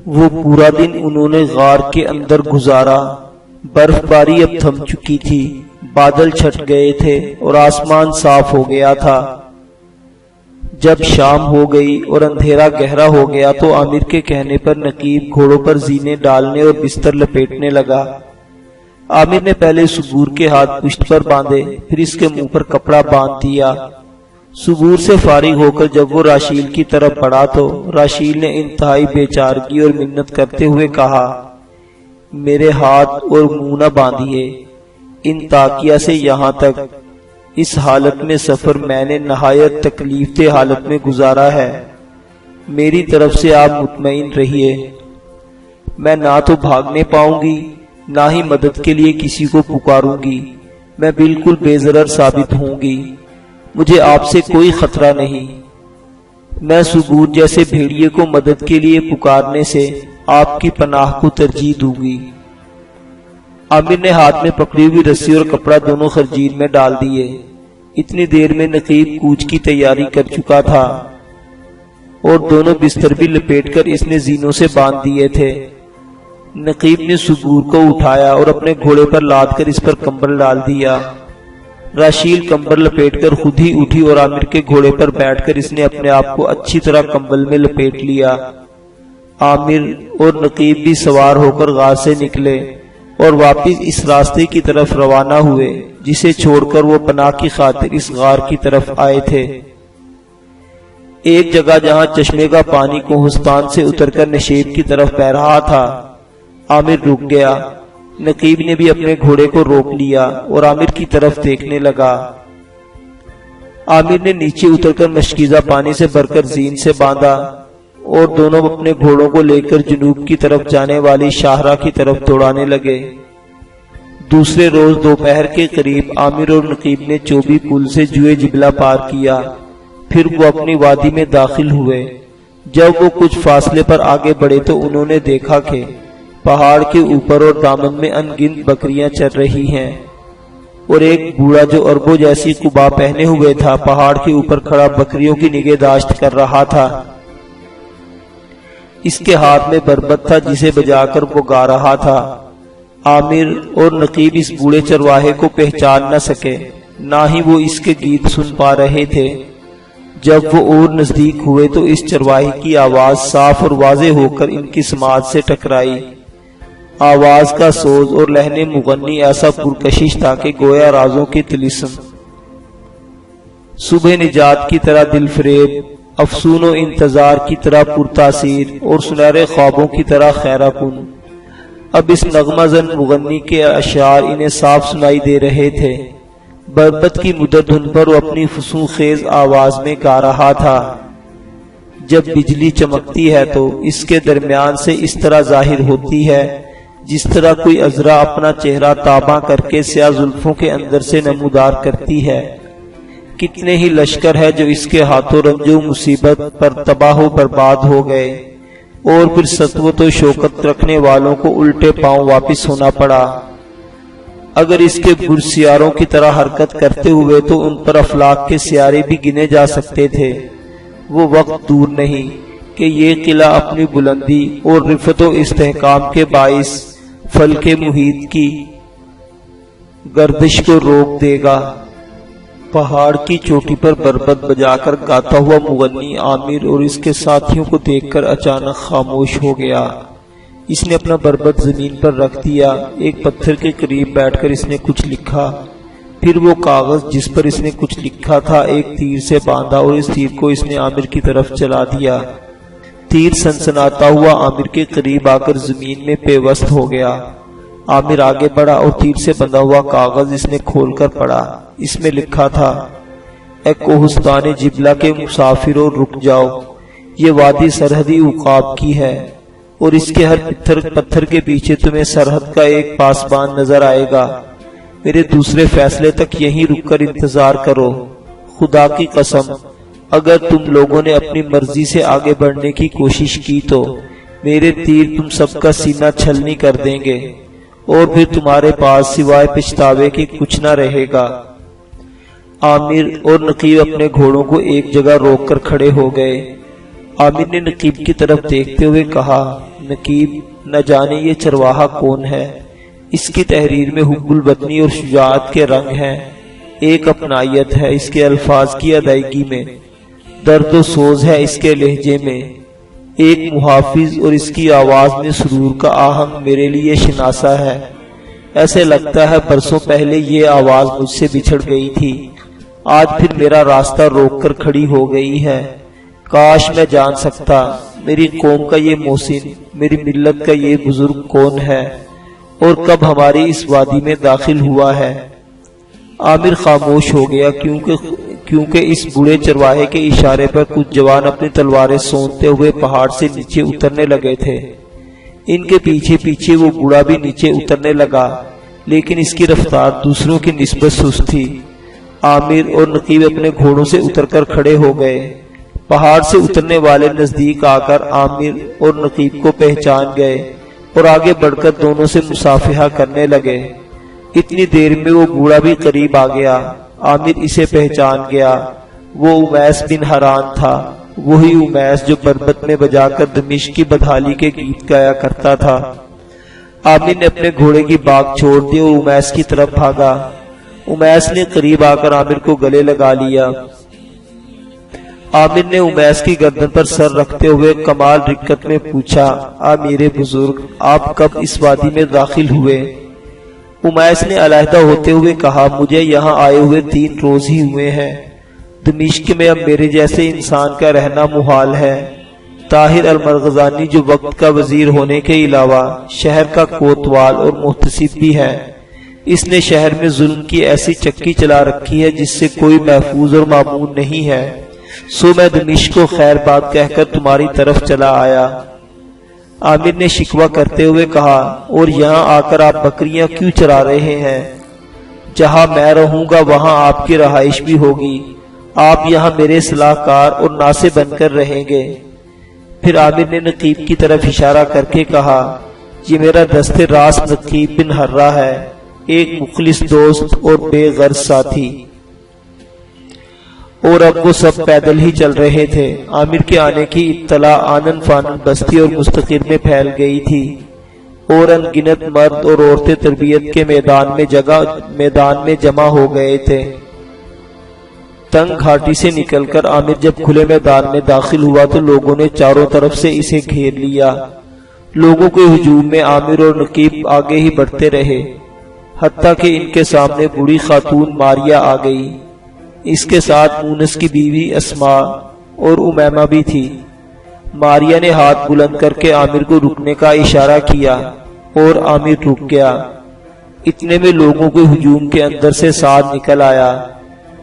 وہ پورا دن انہوں نے غار کے اندر گزارا۔ برف باری اب تھم چکی تھی، بادل چھٹ گئے تھے اور آسمان صاف ہو گیا تھا۔ جب شام ہو گئی اور اندھیرا گہرا ہو گیا تو عامر کے کہنے پر نقیب گھوڑوں پر زینے ڈالنے اور بستر لپیٹنے لگا۔ عامر نے پہلے صبور کے ہاتھ پشت پر باندھے، پھر اس کے منہ پر کپڑا باندھ دیا۔ صبور سے فارغ ہو کر جب وہ راشیل کی طرف بڑھا تو راشیل نے انتہائی بے چارگی اور منت کرتے ہوئے کہا، میرے ہاتھ اور منہ نہ باندھیے، ان تاکیہ سے یہاں تک اس حالت میں سفر میں نے نہایت تکلیف دہ حالت میں گزارا ہے، میری طرف سے آپ مطمئن رہیے۔ میں نہ تو بھاگنے پاؤں گی نہ ہی مدد کے لیے کسی کو پکاروں گی، میں بالکل بے ضرر ثابت ہوں گی، مجھے آپ سے کوئی خطرہ نہیں۔ میں صبور جیسے بھیڑیے کو مدد کے لیے پکارنے سے آپ کی پناہ کو ترجیح دوں گی۔ عامر نے ہاتھ میں پکڑی ہوئی رسی اور کپڑا دونوں خرجین میں ڈال دیے۔ اتنی دیر میں نقیب کوچ کی تیاری کر چکا تھا اور دونوں بستر بھی لپیٹ کر اس نے زینوں سے باندھ دیے تھے۔ نقیب نے صبور کو اٹھایا اور اپنے گھوڑے پر لاد کر اس پر کمبل ڈال دیا۔ راشیل کمبل لپیٹ کر خود ہی اٹھی اور عامر کے گھوڑے پر بیٹھ کر اس نے اپنے آپ کو اچھی طرح کمبل میں لپیٹ لیا۔ عامر اور نقیب بھی سوار ہو کر غار سے نکلے اور واپس اس راستے کی طرف روانہ ہوئے جسے چھوڑ کر وہ پناہ کی خاطر اس غار کی طرف آئے تھے۔ ایک جگہ جہاں چشمے کا پانی کوہستان سے اتر کر نشیب کی طرف بہ رہا تھا، عامر رک گیا۔ نقیب نے بھی اپنے گھوڑے کو روک لیا اور عامر کی طرف دیکھنے لگا۔ عامر نے نیچے اتر کر مشکیزہ پانی سے بھر کر زین سے باندھا اور دونوں اپنے گھوڑوں کو لے کر جنوب کی طرف جانے والی شاہراہ کی طرف دوڑانے لگے۔ دوسرے روز دوپہر کے قریب عامر اور نقیب نے چوبی پل سے جوئے جبلہ پار کیا، پھر وہ اپنی وادی میں داخل ہوئے۔ جب وہ کچھ فاصلے پر آگے بڑھے تو انہوں نے دیکھا کہ پہاڑ کے اوپر اور دامن میں ان گنت بکریاں چر رہی ہیں اور ایک بوڑھا جو اربوں جیسی قبا پہنے ہوئے تھا پہاڑ کے اوپر کھڑا بکریوں کی نگہداشت کر رہا تھا۔ اس کے ہاتھ میں بربط تھا جسے بجا کر وہ گا رہا تھا۔ عامر اور نقیب اس بوڑھے چرواہے کو پہچان نہ سکے، نہ ہی وہ اس کے گیت سن پا رہے تھے۔ جب وہ اور نزدیک ہوئے تو اس چرواہے کی آواز صاف اور واضح ہو کر ان کی سماعت سے ٹکرائی۔ آواز کا سوز اور لہن مغنی ایسا پرکشش تھا کہ گویا رازوں کی طلسم، صبح نجات کی طرح دل فریب، افسون و انتظار کی طرح پرتاثیر اور سنہرے خوابوں کی طرح خیرہ کن۔ اب اس نغمہ زن مغنی کے اشعار انہیں صاف سنائی دے رہے تھے۔ بربط کی مدت دھن پر وہ اپنی فسون خیز آواز میں گا رہا تھا۔ جب بجلی چمکتی ہے تو اس کے درمیان سے اس طرح ظاہر ہوتی ہے جس طرح کوئی عذرا اپنا چہرہ تاباں کر کے سیاہ زلفوں کے اندر سے نمودار کرتی ہے۔ کتنے ہی لشکر ہے جو اس کے ہاتھوں رنج و مصیبت پر تباہ و برباد ہو گئے اور پھر سطوت و شوکت رکھنے والوں کو الٹے پاؤں واپس ہونا پڑا۔ اگر اس کے برج سیاروں کی طرح حرکت کرتے ہوئے تو ان پر افلاک کے سیارے بھی گنے جا سکتے تھے۔ وہ وقت دور نہیں کہ یہ قلعہ اپنی بلندی اور رفت و استحکام کے باعث فلک محیط کی گردش کو روک دے گا۔ پہاڑ کی چوٹی پر بربط بجا کر گاتا ہوا مغنی عامر اور اس کے ساتھیوں کو دیکھ کر اچانک خاموش ہو گیا۔ اس نے اپنا بربط زمین پر رکھ دیا، ایک پتھر کے قریب بیٹھ کر اس نے کچھ لکھا، پھر وہ کاغذ جس پر اس نے کچھ لکھا تھا ایک تیر سے باندھا اور اس تیر کو اس نے عامر کی طرف چلا دیا۔ تیر سنسناتا ہوا عامر کے قریب آ کر زمین میں پیوست ہو گیا۔ عامر آگے بڑھا اور تیر سے بندھا ہوا کاغذ اس نے کھول کر پڑھا۔ اس میں لکھا تھا، اے کوہستان جبلہ کے مسافروں رک جاؤ، یہ وادی سرحدی عقاب کی ہے اور اس کے ہر پتھر کے پیچھے تمہیں سرحد کا ایک پاسبان نظر آئے گا۔ میرے دوسرے فیصلے تک یہیں رک کر انتظار کرو۔ خدا کی قسم اگر تم لوگوں نے اپنی مرضی سے آگے بڑھنے کی کوشش کی تو میرے تیر تم سب کا سینہ چھلنی کر دیں گے اور پھر تمہارے پاس سوائے پچھتاوے کے کچھ نہ رہے گا۔ عامر اور نقیب اپنے گھوڑوں کو ایک جگہ روک کر کھڑے ہو گئے۔ عامر نے نقیب کی طرف دیکھتے ہوئے کہا، نقیب، نہ جانے یہ چرواہا کون ہے؟ اس کی تحریر میں حب الوطنی اور شجاعت کے رنگ ہیں، ایک اپنائیت ہے اس کے الفاظ کی ادائیگی میں، درد و سوز ہے اس کے لہجے میں، ایک محافظ اور اس کی آواز میں سرور کا آہنگ میرے لیے شناسا ہے۔ ایسے لگتا ہے برسوں پہلے یہ آواز مجھ سے بچھڑ گئی تھی، آج پھر میرا راستہ روک کر کھڑی ہو گئی ہے۔ کاش میں جان سکتا میری قوم کا یہ محسن، میری ملت کا یہ بزرگ کون ہے اور کب ہماری اس وادی میں داخل ہوا ہے۔ عامر خاموش ہو گیا کیونکہ اس بوڑھے چرواہے کے اشارے پر کچھ جوان اپنی تلواریں سونتے ہوئے پہاڑ سے نیچے اترنے لگے تھے۔ ان کے پیچھے پیچھے وہ بوڑھا بھی نیچے اترنے لگا، لیکن اس کی رفتار دوسروں کی نسبت سست تھی۔ عامر اور نقیب اپنے گھوڑوں سے اتر کر کھڑے ہو گئے۔ پہاڑ سے اترنے والے نزدیک آ کر عامر اور نقیب کو پہچان گئے اور آگے بڑھ کر دونوں سے مصافحہ کرنے لگے۔ اتنی دیر میں وہ بوڑھا بھی قریب آ گیا۔ عامر اسے پہچان گیا، وہ امیس بن حران تھا، وہی امیس جو بربط میں بجا کر دمشق کی بدحالی کے گیت گایا کرتا تھا۔ عامر نے اپنے گھوڑے کی باگ چھوڑ دی اور امیس کی طرف بھاگا۔ امیس نے قریب آ کر عامر کو گلے لگا لیا۔ عامر نے امیس کی گردن پر سر رکھتے ہوئے کمال رقت میں پوچھا، میرے بزرگ، آپ کب اس وادی میں داخل ہوئے؟ امیس نے علیحدہ ہوتے ہوئے کہا، مجھے یہاں آئے ہوئے 3 روز ہی ہوئے ہیں۔ دمشق میں اب میرے جیسے انسان کا رہنا محال ہے۔ طاہر المرغزانی جو وقت کا وزیر ہونے کے علاوہ شہر کا کوتوال اور محتسب بھی ہے، اس نے شہر میں ظلم کی ایسی چکی چلا رکھی ہے جس سے کوئی محفوظ اور معمون نہیں ہے۔ سو میں دمشق کو خیر بات کہہ کر تمہاری طرف چلا آیا۔ عامر نے شکوہ کرتے ہوئے کہا، اور یہاں آ کر آپ بکریاں کیوں چرا رہے ہیں؟ جہاں میں رہوں گا وہاں آپ کی رہائش بھی ہوگی، آپ یہاں میرے صلاح کار اور ناصح بن کر رہیں گے۔ پھر عامر نے نقیب کی طرف اشارہ کر کے کہا، یہ میرا دست راست نقیب بن حرہ ہے، ایک مخلص دوست اور بے غرض ساتھی۔ اور اب وہ سب پیدل ہی چل رہے تھے۔ عامر کے آنے کی اطلاع آنن فانن بستی اور مستقر میں پھیل گئی تھی، اور ان گنت مرد اور عورتیں تربیت کے میدان میں جمع ہو گئے تھے۔ تنگ گھاٹی سے نکل کر عامر جب کھلے میدان میں داخل ہوا تو لوگوں نے چاروں طرف سے اسے گھیر لیا۔ لوگوں کے ہجوم میں عامر اور نقیب آگے ہی بڑھتے رہے، حتیٰ کہ ان کے سامنے بوڑھی خاتون ماریا آ گئی۔ اس کے ساتھ مونس کی بیوی اسماء اور امیمہ بھی تھی۔ ماریا نے ہاتھ بلند کر کے عامر کو رکنے کا اشارہ کیا اور عامر رک گیا۔ اتنے میں لوگوں کے ہجوم کے اندر سے سعد نکل آیا۔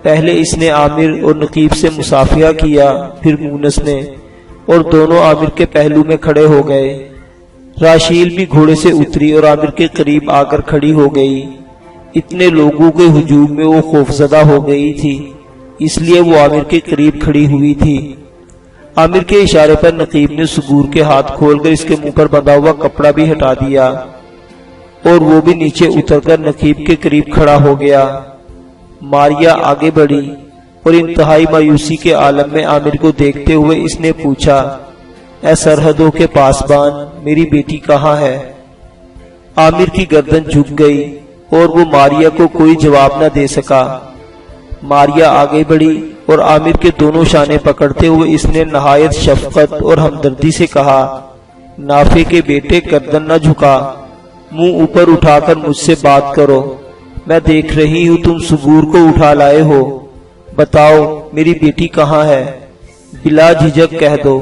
پہلے اس نے عامر اور نقیب سے مصافحہ کیا، پھر مونس نے، اور دونوں عامر کے پہلو میں کھڑے ہو گئے۔ راشیل بھی گھوڑے سے اتری اور عامر کے قریب آ کر کھڑی ہو گئی۔ اتنے لوگوں کے ہجوم میں وہ خوفزدہ ہو گئی تھی، اس لیے وہ عامر کے قریب کھڑی ہوئی تھی۔ عامر کے اشارے پر نقیب نے سبور کے ہاتھ کھول کر اس کے منہ پر بندھا ہوا کپڑا بھی ہٹا دیا، اور وہ بھی نیچے اتر کر نقیب کے قریب کھڑا ہو گیا۔ ماریا آگے بڑھی اور انتہائی مایوسی کے عالم میں عامر کو دیکھتے ہوئے اس نے پوچھا، اے سرحدوں کے پاسبان، میری بیٹی کہاں ہے؟ عامر کی گردن جھک گئی اور وہ ماریا کو کوئی جواب نہ دے سکا۔ ماریا آگے بڑھی اور عامر کے دونوں شانے پکڑتے ہوئے اس نے نہایت شفقت اور ہمدردی سے کہا، نافع کے بیٹے، گردن نہ جھکا، منہ اوپر اٹھا کر مجھ سے بات کرو۔ میں دیکھ رہی ہوں تم سبور کو اٹھا لائے ہو، بتاؤ میری بیٹی کہاں ہے؟ بلا جھجک کہہ دو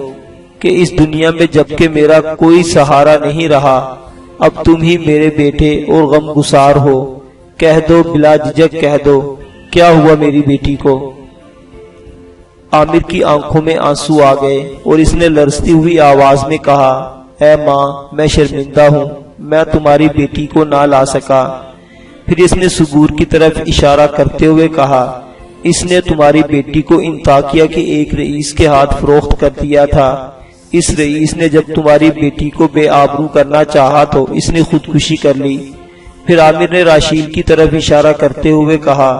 کہ اس دنیا میں جب کہ میرا کوئی سہارا نہیں رہا، اب تم ہی میرے بیٹے اور غم گسار ہو۔ کہہ دو، بلا جھجک کہہ دو، کیا ہوا میری بیٹی کو؟ عامر کی آنکھوں میں آنسو آ گئے اور اس نے لرزتی ہوئی آواز میں کہا، اے ماں، میں شرمندہ ہوں، میں تمہاری بیٹی کو نہ لا سکا۔ پھر اس نے سبور کی طرف اشارہ کرتے ہوئے کہا، اس نے تمہاری بیٹی کو انطاکیہ کے ایک رئیس کے ہاتھ فروخت کر دیا تھا۔ اس رئیس نے جب تمہاری بیٹی کو بے آبرو کرنا چاہا تو اس نے خودکشی کر لی۔ پھر عامر نے راشیل کی طرف اشارہ کرتے ہوئے کہا،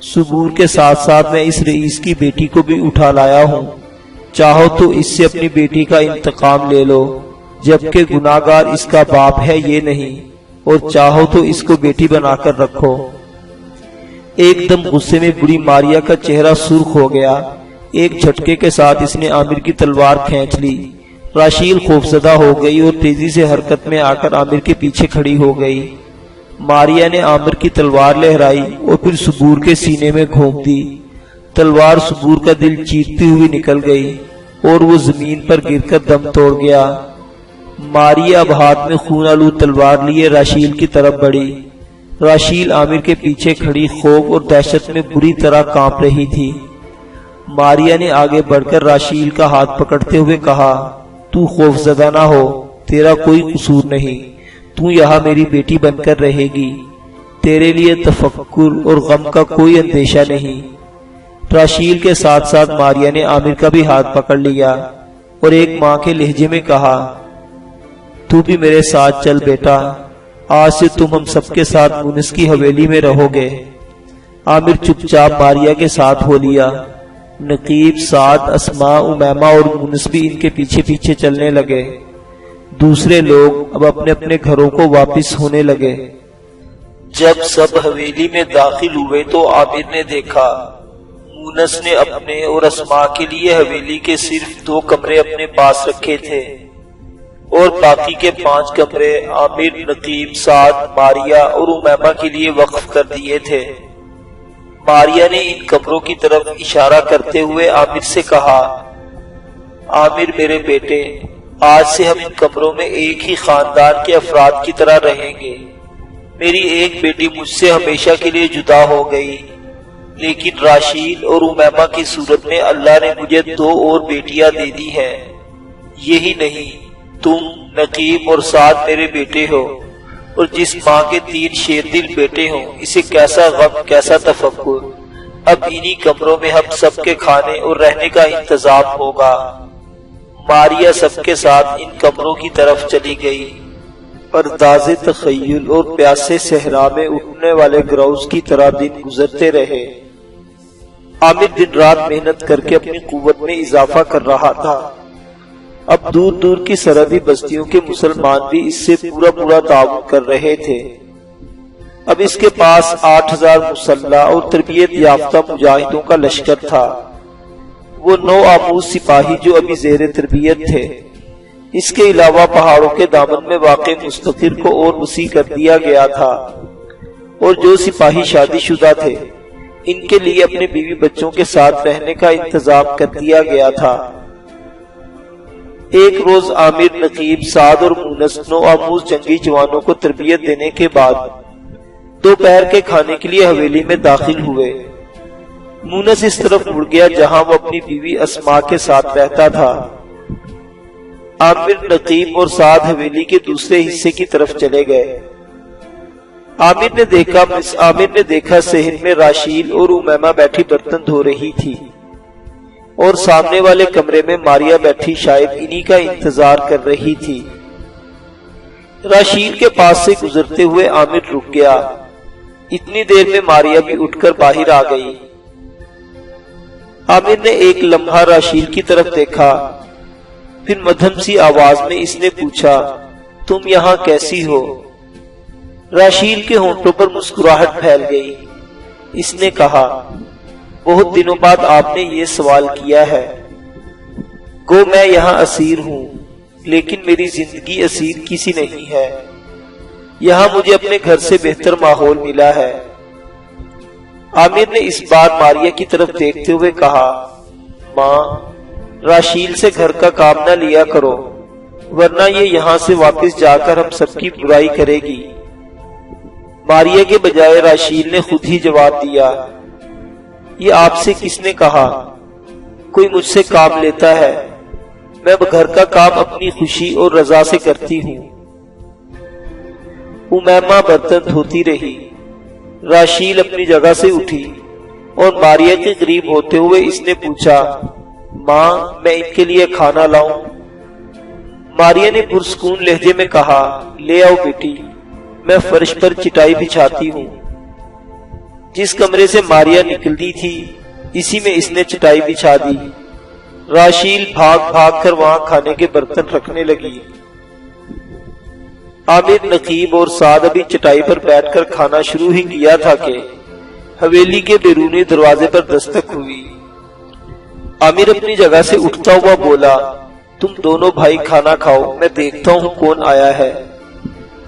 سبور کے ساتھ ساتھ میں اس رئیس کی بیٹی کو بھی اٹھا لایا ہوں۔ چاہو تو اس سے اپنی بیٹی کا انتقام لے لو، جبکہ گناہگار اس کا باپ ہے یہ نہیں، اور چاہو تو اس کو بیٹی بنا کر رکھو۔ ایک دم غصے میں بڑی ماریا کا چہرہ سرخ ہو گیا۔ ایک جھٹکے کے ساتھ اس نے عامر کی تلوار کھینچ لی۔ راشیل خوفزدہ ہو گئی اور تیزی سے حرکت میں آ کر عامر کے پیچھے کھڑی ہو گئی۔ ماریا نے عامر کی تلوار لہرائی اور پھر صبور کے سینے میں گھونپ دی۔ تلوار صبور کا دل چیرتی ہوئی نکل گئی اور وہ زمین پر گر کر دم توڑ گیا۔ ماریا اب ہاتھ میں خون آلود تلوار لیے راشیل کی طرف بڑھی۔ راشیل عامر کے پیچھے کھڑی خوف اور دہشت میں بری طرح کانپ رہی تھی۔ ماریا نے آگے بڑھ کر راشیل کا ہاتھ پکڑتے ہوئے کہا، تو خوفزدہ نہ ہو، تیرا کوئی قصور نہیں، تو یہاں میری بیٹی بن کر رہے گی، تیرے لیے تفکر اور غم کا کوئی اندیشہ نہیں۔ راشیل کے ساتھ ساتھ ماریا نے عامر کا بھی ہاتھ پکڑ لیا اور ایک ماں کے لہجے میں کہا، تو بھی میرے ساتھ چل بیٹا، آج سے تم ہم سب کے ساتھ مونس کی حویلی میں رہو گے۔ عامر چپ چاپ ماریا کے ساتھ ہو لیا۔ نقیب، سعد، اسماء، امیمہ اور مونس بھی ان کے پیچھے پیچھے چلنے لگے۔ دوسرے لوگ اب اپنے اپنے گھروں کو واپس ہونے لگے۔ جب سب حویلی میں داخل ہوئے تو عامر نے دیکھا مونس نے اپنے اور اسماء کے لیے حویلی کے صرف 2 کمرے اپنے پاس رکھے تھے اور باقی کے 5 کمرے عامر، نقیب، سعد، ماریا اور امیمہ کے لیے وقف کر دیے تھے۔ ماریا نے ان کمروں کی طرف اشارہ کرتے ہوئے عامر سے کہا، عامر میرے بیٹے، آج سے ہم ان کمروں میں ایک ہی خاندان کے افراد کی طرح رہیں گے۔ میری ایک بیٹی مجھ سے ہمیشہ کے لیے جدا ہو گئی، لیکن راشیل اور امیمہ کی صورت میں اللہ نے مجھے 2 اور بیٹیاں دے دی ہیں۔ یہی نہیں، تم، نقیب اور سعد میرے بیٹے ہو، اور جس ماں کے 3 شیردل بیٹے ہوں اسے کیسا غم، کیسا تفکر۔ اب انہی کمروں میں ہم سب کے کھانے اور رہنے کا انتظام ہوگا۔ ماریا سب کے ساتھ ان کمروں کی طرف چلی گئی۔ پرداز تخیل اور پیاسے صحرا میں اٹھنے والے گروز کی طرح دن گزرتے رہے۔ عامر دن رات محنت کر کے اپنی قوت میں اضافہ کر رہا تھا۔ اب دور دور کی سرحدی بستیوں کے مسلمان بھی اس سے پورا تعاون کر رہے تھے۔ اب اس کے پاس 8000 مسلح اور تربیت یافتہ مجاہدوں کا لشکر تھا۔ وہ 9 آموز سپاہی جو ابھی زیر تربیت تھے۔ اس کے علاوہ پہاڑوں کے دامن میں واقع مستقر کو اور وسیع کر دیا گیا تھا، اور جو سپاہی شادی شدہ تھے ان کے لیے اپنے بیوی بچوں کے ساتھ رہنے کا انتظام کر دیا گیا تھا۔ ایک روز عامر، نقیب، سعد اور مونس 9 آموز جنگی جوانوں کو تربیت دینے کے بعد دوپہر کے کھانے کے لیے حویلی میں داخل ہوئے۔ مونس اس طرف مڑ گیا جہاں وہ اپنی بیوی اسماء کے ساتھ رہتا تھا۔ عامر، نقیب اور سعد حویلی کے دوسرے حصے کی طرف چلے گئے۔ عامر نے دیکھا صحن میں راشیل اور امیمہ بیٹھی برتن دھو رہی تھی، اور سامنے والے کمرے میں ماریا بیٹھی شاید انہی کا انتظار کر رہی تھی۔ راشیل کے پاس سے گزرتے ہوئے عامر رک گیا۔ اتنی دیر میں ماریا بھی اٹھ کر باہر آ گئی۔ عامر نے ایک لمحہ راشیل کی طرف دیکھا، پھر مدھم سی آواز میں اس نے پوچھا، تم یہاں کیسی ہو؟ راشیل کے ہونٹوں پر مسکراہٹ پھیل گئی۔ اس نے کہا، بہت دنوں بعد آپ نے یہ سوال کیا ہے۔ گو میں یہاں اسیر ہوں، لیکن میری زندگی اسیر کسی نہیں ہے۔ یہاں مجھے اپنے گھر سے بہتر ماحول ملا ہے۔ عامر نے اس بار ماریا کی طرف دیکھتے ہوئے کہا، ماں، راشیل سے گھر کا کام نہ لیا کرو، ورنہ یہ یہاں سے واپس جا کر ہم سب کی برائی کرے گی۔ ماریا کے بجائے راشیل نے خود ہی جواب دیا، یہ آپ سے کس نے کہا؟ کوئی مجھ سے کام لیتا ہے، میں گھر کا کام اپنی خوشی اور رضا سے کرتی ہوں۔ امیمہ برتن دھوتی رہی۔ راشیل اپنی جگہ سے اٹھی اور ماریا کے قریب ہوتے ہوئے اس نے پوچھا، ماں، میں ان کے لیے کھانا لاؤں؟ ماریا نے پرسکون لہجے میں کہا، لے آؤ بیٹی، میں فرش پر چٹائی بچھاتی ہوں۔ جس کمرے سے ماریا نکلتی تھی اسی میں اس نے چٹائی بچھا دی۔ راشیل بھاگ بھاگ کر وہاں کھانے کے برتن رکھنے لگی۔ عامر، نقیب اور سعد ابھی چٹائی پر بیٹھ کر کھانا شروع ہی کیا تھا کہ حویلی کے بیرونی دروازے پر دستک ہوئی۔ عامر اپنی جگہ سے اٹھتا ہوا بولا، تم دونوں بھائی کھانا کھاؤ، میں دیکھتا ہوں کون آیا ہے۔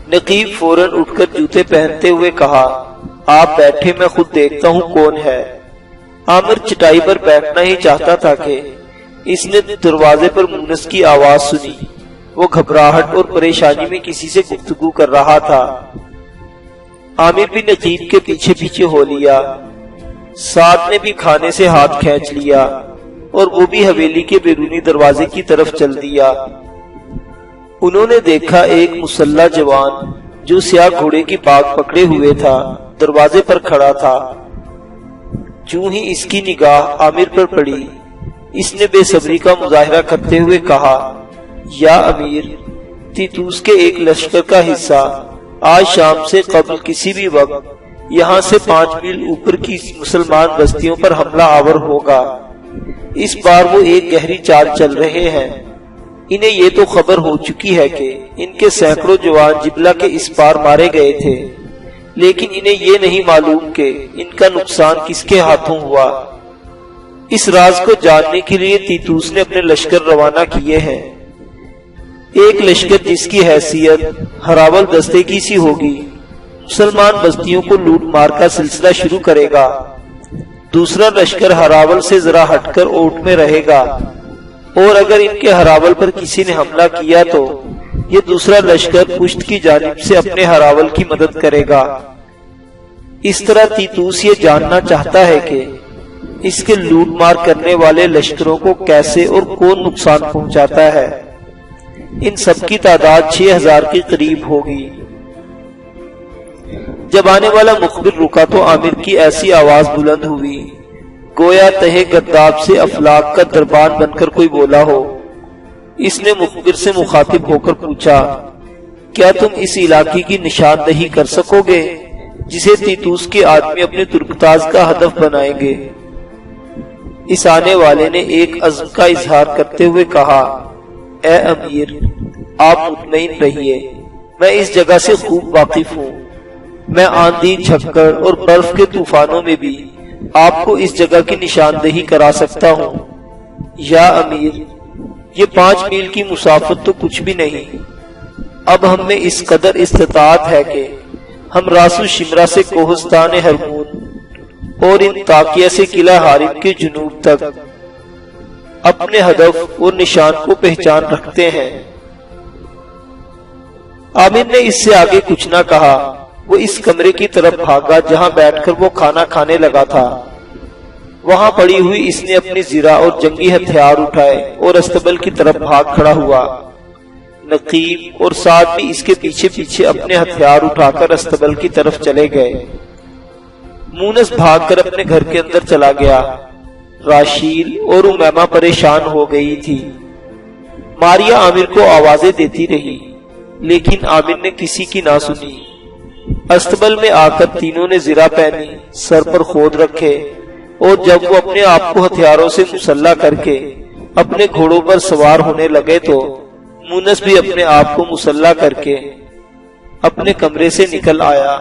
نقیب فوراً اٹھ کر جوتے پہنتے ہوئے کہا، آپ بیٹھے، میں خود دیکھتا ہوں کون ہے۔ عامر چٹائی پر بیٹھنا ہی چاہتا تھا کہ اس نے دروازے پر مونس کی آواز سنی۔ وہ گھبراہٹ اور پریشانی میں کسی سے گفتگو کر رہا تھا۔ عامر بھی نقیب کے پیچھے پیچھے ہو لیا۔ سعد نے بھی کھانے سے ہاتھ کھینچ لیا اور وہ بھی حویلی کے بیرونی دروازے کی طرف چل دیا۔ انہوں نے دیکھا ایک مسلح جوان جو سیاہ گھوڑے کی باگ پکڑے ہوئے تھا، دروازے پر کھڑا تھا۔ چوں ہی اس کی نگاہ عامر پر پڑی، اس نے بے صبری کا مظاہرہ کرتے ہوئے کہا، یا امیر، تیتوس کے ایک لشکر کا حصہ آج شام سے قبل کسی بھی وقت یہاں سے 5 میل اوپر کی مسلمان بستیوں پر حملہ آور ہوگا۔ اس بار وہ ایک گہری چال چل رہے ہیں۔ انہیں یہ تو خبر ہو چکی ہے کہ ان کے سینکڑوں جوان جبلہ کے اس پار مارے گئے تھے، لیکن انہیں یہ نہیں معلوم کہ ان کا نقصان کس کے ہاتھوں ہوا۔ اس راز کو جاننے کے لیے تیتوس نے اپنے لشکر روانہ کیے ہیں۔ ایک لشکر جس کی حیثیت ہراول دستے کی سی ہوگی، مسلمان بستیوں کو لوٹ مار کا سلسلہ شروع کرے گا۔ دوسرا لشکر ہراول سے ذرا ہٹ کر اوٹ میں رہے گا، اور اگر ان کے ہراول پر کسی نے حملہ کیا تو یہ دوسرا لشکر پشت کی جانب سے اپنے ہراول کی مدد کرے گا۔ اس طرح تیتوس یہ جاننا چاہتا ہے کہ اس کے لوٹ مار کرنے والے لشکروں کو کیسے اور کون نقصان پہنچاتا ہے۔ ان سب کی تعداد 6000 کے قریب ہوگی۔ جب آنے والا مخبر رکا تو عامر کی ایسی آواز بلند ہوئی گویا تہے گرداب سے افلاک کا دربان بن کر کوئی بولا ہو۔ اس نے مخبر سے مخاطب ہو کر پوچھا، کیا تم اس علاقے کی نشاندہی کر سکو گے جسے تیتوس کے آدمی اپنے ترکتاز کا ہدف بنائیں گے؟ اس آنے والے نے ایک عزم کا اظہار کرتے ہوئے کہا، اے امیر، آپ مطمئن رہیے، میں اس جگہ سے خوب واقف ہوں۔ میں آندھی، جھکڑ اور برف کے طوفانوں میں بھی آپ کو اس جگہ کی نشاندہی کرا سکتا ہوں۔ یا امیر، یہ 5 میل کی مسافت تو کچھ بھی نہیں۔ اب ہم میں اس قدر استطاعت ہے کہ ہم راسو شمرا سے کوہستان ہرمون اور ان تاکیہ سے قلعہ حارب کے جنوب تک اپنے ہدف اور نشان کو پہچان رکھتے ہیں۔ عامر نے اس سے آگے کچھ نہ کہا۔ وہ اس کمرے کی طرف بھاگا جہاں بیٹھ کر وہ کھانا کھانے لگا تھا۔ وہاں پڑی ہوئی اس نے اپنی زرہ اور جنگی ہتھیار اٹھائے اور استبل کی طرف بھاگ کھڑا ہوا۔ نقیب اور سعد بھی اس کے پیچھے پیچھے اپنے ہتھیار اٹھا کر استبل کی طرف چلے گئے۔ مونس بھاگ کر اپنے گھر کے اندر چلا گیا۔ راشیل اور امیمہ پریشان ہو گئی تھی۔ ماریا عامر کو آوازیں دیتی رہی، لیکن عامر نے کسی کی نہ سنی۔ استبل میں آ کر تینوں نے زرہ پہنی، سر پر خود رکھے، اور جب وہ اپنے آپ کو ہتھیاروں سے مسلح کر کے اپنے گھوڑوں پر سوار ہونے لگے تو مونس بھی اپنے آپ کو مسلح کر کے اپنے کمرے سے نکل آیا۔